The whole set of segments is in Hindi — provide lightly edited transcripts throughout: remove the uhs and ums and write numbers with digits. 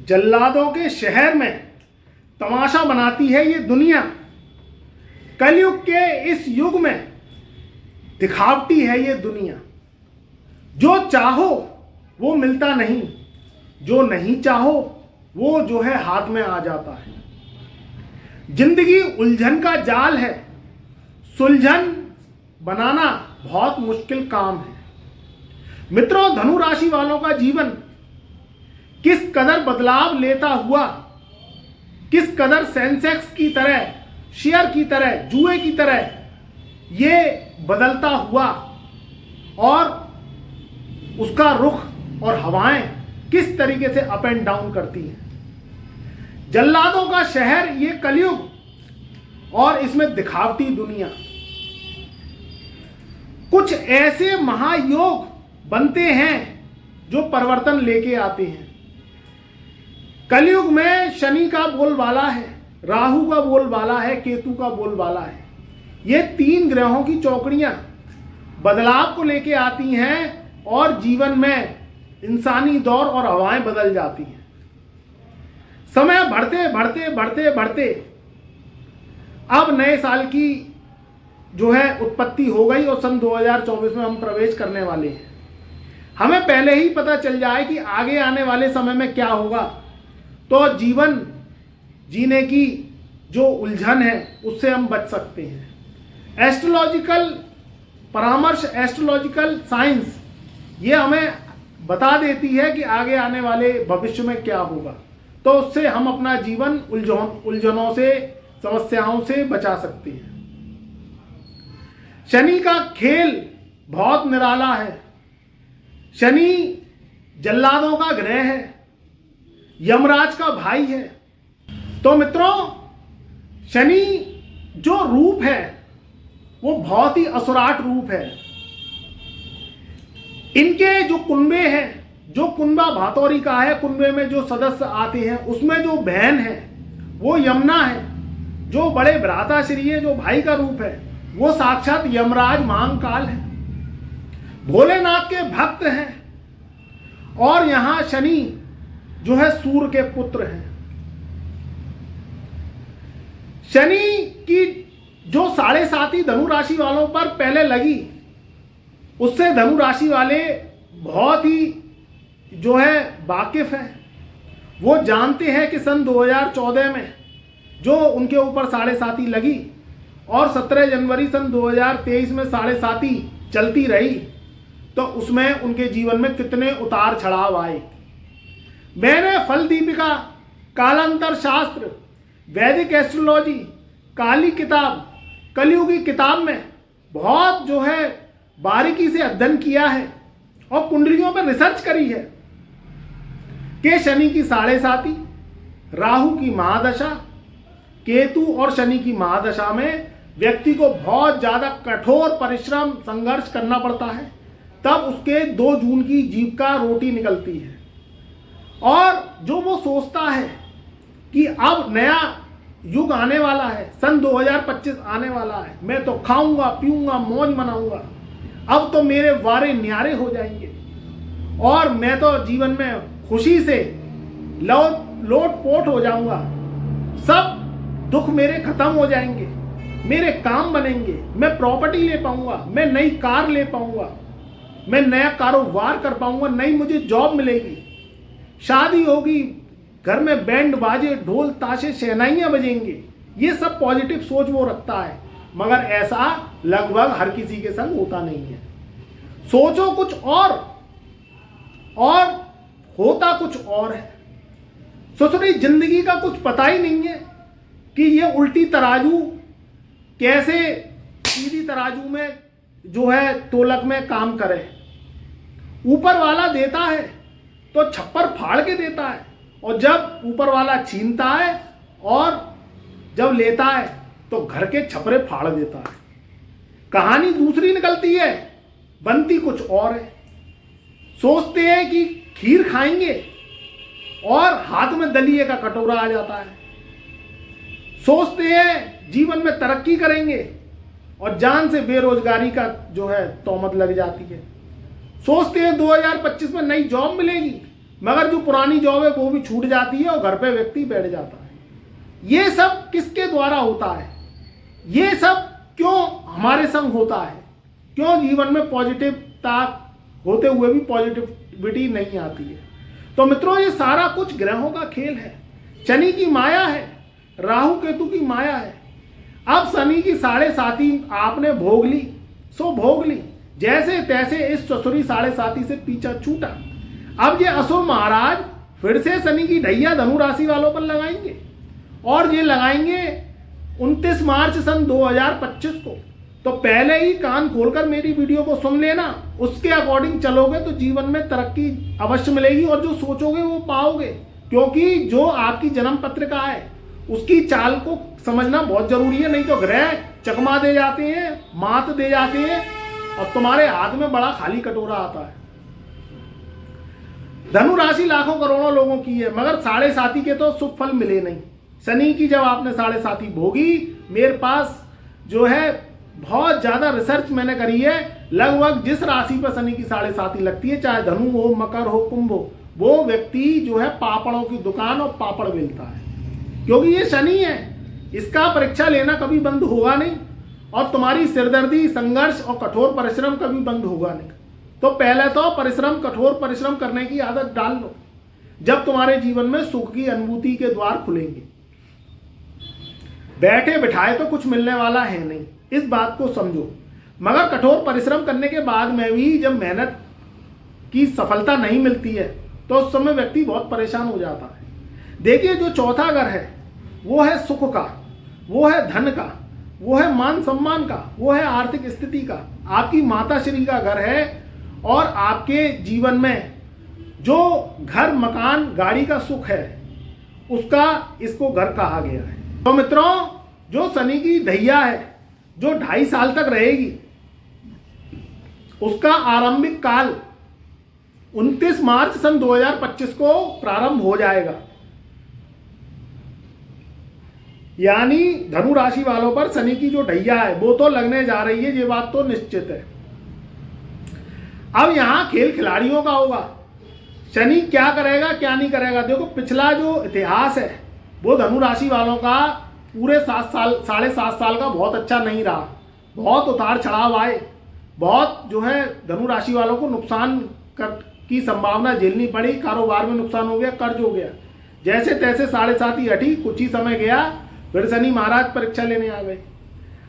जल्लादों के शहर में तमाशा बनाती है ये दुनिया। कलयुग के इस युग में दिखावटी है ये दुनिया। जो चाहो वो मिलता नहीं, जो नहीं चाहो वो जो है हाथ में आ जाता है। जिंदगी उलझन का जाल है, सुलझन बनाना बहुत मुश्किल काम है। मित्रों, धनु राशि वालों का जीवन किस कदर बदलाव लेता हुआ, किस कदर सेंसेक्स की तरह, शेयर की तरह, जुए की तरह ये बदलता हुआ और उसका रुख और हवाएं किस तरीके से अप एंड डाउन करती हैं। जल्लादों का शहर ये कलयुग और इसमें दिखावटी दुनिया। कुछ ऐसे महायोग बनते हैं जो परिवर्तन लेके आते हैं। कलयुग में शनि का बोलबाला है, राहु का बोलबाला है, केतु का बोलबाला है। ये 3 ग्रहों की चौकड़ियां बदलाव को लेके आती हैं और जीवन में इंसानी दौर और हवाएं बदल जाती हैं। समय बढ़ते बढ़ते बढ़ते बढ़ते अब नए साल की जो है उत्पत्ति हो गई और सन 2024 में हम प्रवेश करने वाले हैं। हमें पहले ही पता चल जाए कि आगे आने वाले समय में क्या होगा, तो जीवन जीने की जो उलझन है उससे हम बच सकते हैं। एस्ट्रोलॉजिकल परामर्श, एस्ट्रोलॉजिकल साइंस ये हमें बता देती है कि आगे आने वाले भविष्य में क्या होगा, तो उससे हम अपना जीवन उलझनों से, समस्याओं से बचा सकते हैं। शनि का खेल बहुत निराला है। शनि जल्लादों का ग्रह है, यमराज का भाई है। तो मित्रों, शनि जो रूप है वो बहुत ही असुराट रूप है। इनके जो कुंबे हैं, जो कुंबा भातौरी का है, कुंबे में जो सदस्य आते हैं उसमें जो बहन है वो यमुना है। जो बड़े भ्राताश्री है, जो भाई का रूप है, वो साक्षात यमराज महाकाल है। भोलेनाथ के भक्त हैं और यहां शनि जो है सूर्य के पुत्र हैं। शनि की जो 7.5 धनु राशि वालों पर पहले लगी, उससे धनु राशि वाले बहुत ही जो है वाकिफ हैं। वो जानते हैं कि सन 2014 में जो उनके ऊपर 7.5 लगी और 17 जनवरी सन 2023 में 7.5 चलती रही, तो उसमें उनके जीवन में कितने उतार चढ़ाव आए। मैंने फल दीपिका, कालांतर शास्त्र, वैदिक एस्ट्रोलॉजी, काली किताब, कलयुगी किताब में बहुत जो है बारीकी से अध्ययन किया है और कुंडलियों पर रिसर्च करी है कि शनि की 7.5, राहु की महादशा, केतु और शनि की महादशा में व्यक्ति को बहुत ज़्यादा कठोर परिश्रम, संघर्ष करना पड़ता है, तब उसके 2 जून की जीविका रोटी निकलती है। और जो वो सोचता है कि अब नया युग आने वाला है, सन 2025 आने वाला है, मैं तो खाऊंगा पीऊंगा मौज मनाऊंगा, अब तो मेरे वारे न्यारे हो जाएंगे और मैं तो जीवन में खुशी से लोट पोट हो जाऊंगा, सब दुख मेरे खत्म हो जाएंगे, मेरे काम बनेंगे, मैं प्रॉपर्टी ले पाऊंगा, मैं नई कार ले पाऊंगा, मैं नया कारोबार कर पाऊंगा, नई मुझे जॉब मिलेगी, शादी होगी, घर में बैंड बाजे, ढोल ताशे, शहनाइयां बजेंगे। ये सब पॉजिटिव सोच वो रखता है, मगर ऐसा लगभग हर किसी के संग होता नहीं है। सोचो कुछ और होता कुछ और है। सोचो जिंदगी का कुछ पता ही नहीं है कि ये उल्टी तराजू कैसे सीधी तराजू में जो है तोलक में काम करे। ऊपर वाला देता है तो छप्पर फाड़ के देता है, और जब ऊपर वाला छीनता है और जब लेता है तो घर के छपरे फाड़ देता है। कहानी दूसरी निकलती है, बनती कुछ और है। सोचते हैं कि खीर खाएंगे और हाथ में दलिए का कटोरा आ जाता है। सोचते हैं जीवन में तरक्की करेंगे और जान से बेरोजगारी का जो है तौमत लग जाती है। सोचते हैं 2025 में नई जॉब मिलेगी मगर जो पुरानी जॉब है वो भी छूट जाती है और घर पे व्यक्ति बैठ जाता है। ये सब किसके द्वारा होता है? ये सब क्यों हमारे संग होता है? क्यों जीवन में पॉजिटिवता होते हुए भी पॉजिटिविटी नहीं आती है? तो मित्रों, ये सारा कुछ ग्रहों का खेल है, शनि की माया है, राहु केतु की माया है। अब शनि की 7.5 आपने भोग ली सो भोग ली, जैसे तैसे इस ससुरी 7.5 से पीछा छूटा। अब ये असुर महाराज फिर से शनि की ढैया धनु राशि वालों पर लगाएंगे, और ये लगाएंगे 29 मार्च सन 2025 को। तो पहले ही कान खोलकर मेरी वीडियो को सुन लेना, उसके अकॉर्डिंग चलोगे तो जीवन में तरक्की अवश्य मिलेगी, और जो सोचोगे वो पाओगे। क्योंकि जो आपकी जन्म पत्रिका है उसकी चाल को समझना बहुत जरूरी है, नहीं तो ग्रह चकमा दे जाते हैं, मात दे जाते हैं, और तुम्हारे हाथ में बड़ा खाली कटोरा आता है। धनु राशि लाखों करोड़ों लोगों की है, मगर 7.5 के तो शुभ फल मिले नहीं। शनि की जब आपने 7.5 भोगी, मेरे पास जो है बहुत ज्यादा रिसर्च मैंने करी है, लगभग जिस राशि पर शनि की 7.5 लगती है, चाहे धनु हो, मकर हो, कुंभ हो, वो व्यक्ति जो है पापड़ों की दुकान और पापड़ बेलता है। क्योंकि ये शनि है, इसका परीक्षा लेना कभी बंद होगा नहीं, और तुम्हारी सिरदर्दी, संघर्ष और कठोर परिश्रम कभी बंद होगा नहीं। तो पहले तो परिश्रम, कठोर परिश्रम करने की आदत डाल लो, जब तुम्हारे जीवन में सुख की अनुभूति के द्वार खुलेंगे। बैठे बिठाए तो कुछ मिलने वाला है नहीं, इस बात को समझो। मगर कठोर परिश्रम करने के बाद में भी जब मेहनत की सफलता नहीं मिलती है तो उस समय व्यक्ति बहुत परेशान हो जाता है। देखिए, जो चौथा घर है वो है सुख का, वो है धन का, वो है मान सम्मान का, वो है आर्थिक स्थिति का, आपकी माता श्री का घर है। और आपके जीवन में जो घर, मकान, गाड़ी का सुख है उसका इसको घर कहा गया है। तो मित्रों, जो शनि की ढैया है जो 2.5 साल तक रहेगी, उसका आरंभिक काल 29 मार्च सन 2025 को प्रारंभ हो जाएगा। यानी धनु राशि वालों पर शनि की जो ढैया है वो तो लगने जा रही है, ये बात तो निश्चित है। अब यहां खेल खिलाड़ियों का होगा, शनि क्या करेगा क्या नहीं करेगा। देखो, पिछला जो इतिहास है वो धनु राशि वालों का पूरे 7.5 साल का बहुत अच्छा नहीं रहा, बहुत उतार चढ़ाव आए, बहुत जो है धनु राशि वालों को नुकसान की संभावना झेलनी पड़ी, कारोबार में नुकसान हो गया, कर्ज हो गया, जैसे तैसे 7.5 हटी, कुछ ही समय गया, फिर शनि महाराज परीक्षा लेने आ गए।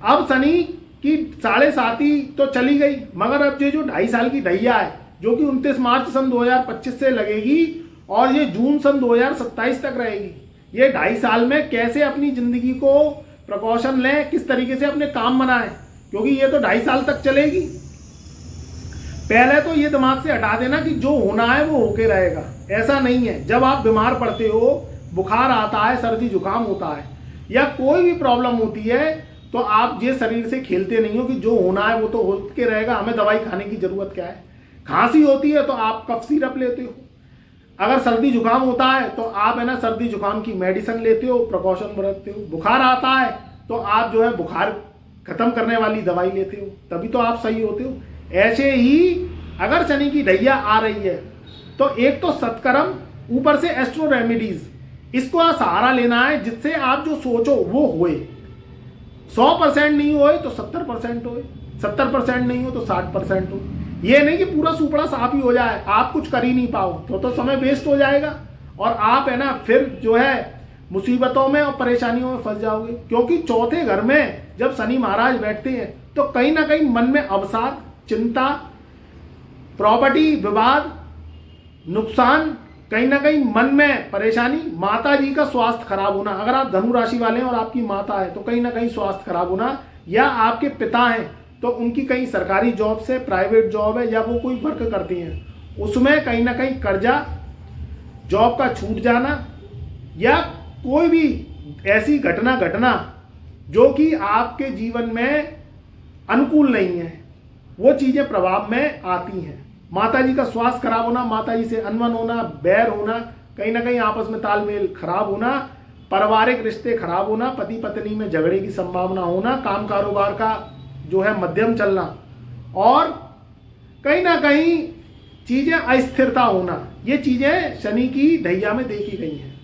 अब शनि की 7.5 तो चली गई, मगर अब ये जो 2.5 साल की ढैया है जो कि 29 मार्च सन 2025 से लगेगी और ये जून सन 2027 तक रहेगी, ये 2.5 साल में कैसे अपनी जिंदगी को प्रिकॉशन लें, किस तरीके से अपने काम बनाएं, क्योंकि ये तो 2.5 साल तक चलेगी। पहले तो ये दिमाग से हटा देना कि जो होना है वो होके रहेगा, ऐसा नहीं है। जब आप बीमार पड़ते हो, बुखार आता है, सर्दी जुकाम होता है या कोई भी प्रॉब्लम होती है, तो आप ये शरीर से खेलते नहीं हो कि जो होना है वो तो होके रहेगा, हमें दवाई खाने की जरूरत क्या है। खांसी होती है तो आप कफ सिरप लेते हो, अगर सर्दी जुकाम होता है तो आप है ना सर्दी जुकाम की मेडिसिन लेते हो, प्रिकॉशन बरतते हो, बुखार आता है तो आप जो है बुखार खत्म करने वाली दवाई लेते हो, तभी तो आप सही होते हो। ऐसे ही अगर शनि की ढैया आ रही है तो एक तो सत्कर्म, ऊपर से एस्ट्रो रेमेडीज, इसको सहारा लेना है जिससे आप जो सोचो वो होए। 100% नहीं होए तो 70% होए, 70% नहीं हो तो 60% हो। ये नहीं कि पूरा सुपड़ा साफ ही हो जाए, आप कुछ कर ही नहीं पाओ तो समय वेस्ट हो जाएगा और आप है ना फिर जो है मुसीबतों में और परेशानियों में फंस जाओगे। क्योंकि चौथे घर में जब शनि महाराज बैठते हैं तो कहीं ना कहीं मन में अवसाद, चिंता, प्रॉपर्टी विवाद, नुकसान, कहीं ना कहीं मन में परेशानी, माता जी का स्वास्थ्य खराब होना, अगर आप धनु राशि वाले हैं और आपकी माता है तो कहीं ना कहीं स्वास्थ्य खराब होना, या आपके पिता हैं तो उनकी कहीं सरकारी जॉब से, प्राइवेट जॉब है या वो कोई वर्क करती हैं उसमें कहीं ना कहीं कर्जा, जॉब का छूट जाना, या कोई भी ऐसी घटना जो कि आपके जीवन में अनुकूल नहीं है, वो चीज़ें प्रभाव में आती हैं। माता जी का स्वास्थ्य खराब होना, माता जी से अनबन होना, बैर होना, कहीं ना कहीं आपस में तालमेल खराब होना, पारिवारिक रिश्ते खराब होना, पति पत्नी में झगड़े की संभावना होना, काम कारोबार का जो है मध्यम चलना, और कहीं ना कहीं चीज़ें अस्थिरता होना, ये चीज़ें शनि की ढैया में देखी गई हैं।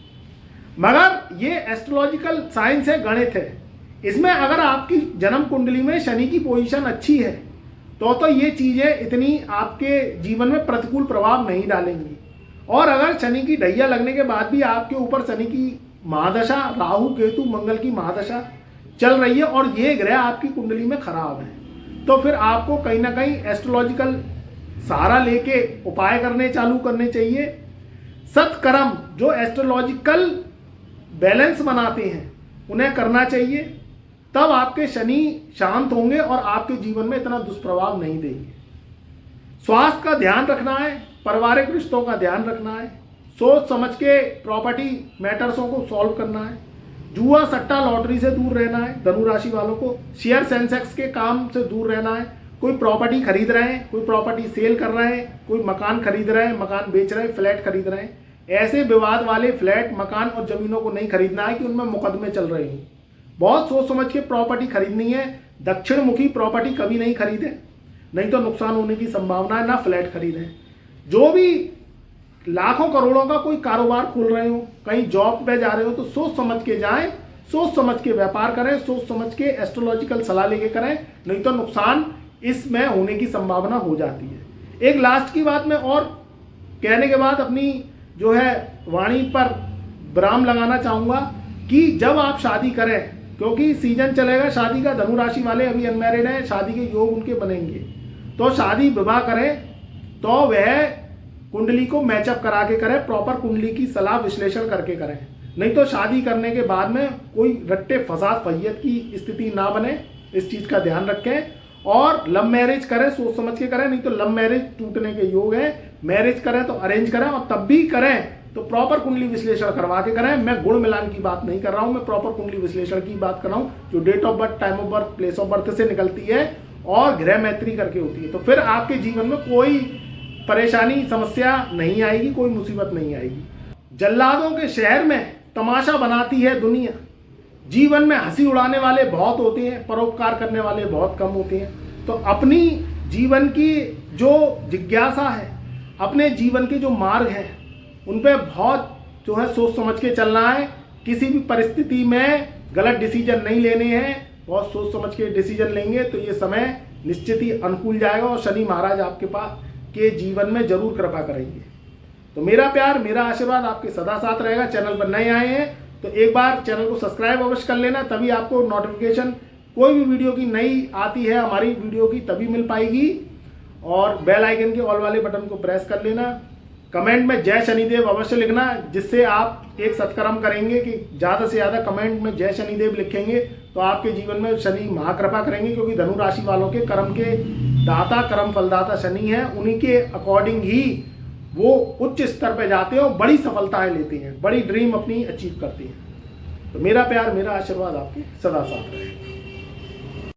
मगर ये एस्ट्रोलॉजिकल साइंस है, गणित है। इसमें अगर आपकी जन्म कुंडली में शनि की पोजीशन अच्छी है तो ये चीज़ें इतनी आपके जीवन में प्रतिकूल प्रभाव नहीं डालेंगी। और अगर शनि की ढैया लगने के बाद भी आपके ऊपर शनि की महादशा, राहु केतु मंगल की महादशा चल रही है और ये ग्रह आपकी कुंडली में खराब है, तो फिर आपको कहीं ना कहीं एस्ट्रोलॉजिकल सहारा लेके उपाय चालू करने चाहिए। सत्कर्म जो एस्ट्रोलॉजिकल बैलेंस बनाते हैं उन्हें करना चाहिए, तब आपके शनि शांत होंगे और आपके जीवन में इतना दुष्प्रभाव नहीं देंगे। स्वास्थ्य का ध्यान रखना है, पारिवारिक रिश्तों का ध्यान रखना है, सोच समझ के प्रॉपर्टी मैटर्सों को सॉल्व करना है, जुआ सट्टा लॉटरी से दूर रहना है। धनु राशि वालों को शेयर सेंसेक्स के काम से दूर रहना है। कोई प्रॉपर्टी खरीद रहे हैं, कोई प्रॉपर्टी सेल कर रहे हैं, कोई मकान खरीद रहे हैं, मकान बेच रहे हैं, फ्लैट खरीद रहे हैं, ऐसे विवाद वाले फ्लैट, मकान और जमीनों को नहीं खरीदना है कि उनमें मुकदमे चल रहे हों। बहुत सोच समझ के प्रॉपर्टी खरीदनी है। दक्षिण मुखी प्रॉपर्टी कभी नहीं खरीदें, नहीं तो नुकसान होने की संभावना है। ना फ्लैट खरीदें। जो भी लाखों करोड़ों का कोई कारोबार खोल रहे हो, कहीं जॉब पे जा रहे हो, तो सोच समझ के जाएं, सोच समझ के व्यापार करें, सोच समझ के एस्ट्रोलॉजिकल सलाह लेके करें, नहीं तो नुकसान इसमें होने की संभावना हो जाती है। एक लास्ट की बात मैं और कहने के बाद अपनी जो है वाणी पर विराम लगाना चाहूँगा कि जब आप शादी करें, क्योंकि सीजन चलेगा शादी का, धनु राशि वाले अभी अनमैरिड हैं, शादी के योग उनके बनेंगे, तो शादी विवाह करें तो वह कुंडली को मैचअप करा के करें, प्रॉपर कुंडली की सलाह विश्लेषण करके करें। नहीं तो शादी करने के बाद में कोई रट्टे फसाद फैयत की स्थिति ना बने, इस चीज़ का ध्यान रखें। और लव मैरिज करें, सोच समझ के करें, नहीं तो लव मैरिज टूटने के योग है। मैरिज करें तो अरेंज करें, और तब भी करें तो प्रॉपर कुंडली विश्लेषण करवा के करें। मैं गुण मिलान की बात नहीं कर रहा हूं, मैं प्रॉपर कुंडली विश्लेषण की बात कर रहा हूं, जो date of birth, time of birth, place of birth से निकलती है और ग्रह मैत्री करके होती है। तो फिर आपके जीवन में कोई परेशानी, समस्या नहीं आएगी, कोई मुसीबत नहीं आएगी। जल्लादों के शहर में तमाशा बनाती है दुनिया। जीवन में हंसी उड़ाने वाले बहुत होते हैं, परोपकार करने वाले बहुत कम होते हैं। तो अपनी जीवन की जो जिज्ञासा है, अपने जीवन के जो मार्ग हैं, उन पे बहुत जो है सोच समझ के चलना है। किसी भी परिस्थिति में गलत डिसीजन नहीं लेने हैं, बहुत सोच समझ के डिसीजन लेंगे तो ये समय निश्चित ही अनुकूल जाएगा और शनि महाराज आपके पास के जीवन में जरूर कृपा करेंगे। तो मेरा प्यार, मेरा आशीर्वाद आपके सदा साथ रहेगा। चैनल पर नए आए हैं तो एक बार चैनल को सब्सक्राइब अवश्य कर लेना, तभी आपको नोटिफिकेशन कोई भी वीडियो की नई आती है, हमारी वीडियो की, तभी मिल पाएगी। और बेल आइकन के ऑल वाले बटन को प्रेस कर लेना। कमेंट में जय शनिदेव अवश्य लिखना, जिससे आप एक सत्कर्म करेंगे कि ज़्यादा से ज़्यादा कमेंट में जय शनिदेव लिखेंगे तो आपके जीवन में शनि महाकृपा करेंगे। क्योंकि धनु राशि वालों के कर्म के दाता, कर्म फलदाता शनि है, उन्हीं के अकॉर्डिंग ही वो उच्च स्तर पर जाते हैं और बड़ी सफलताएं लेते हैं, बड़ी ड्रीम अपनी अचीव करते हैं। तो मेरा प्यार, मेरा आशीर्वाद आपके सदा साथ रहेगा।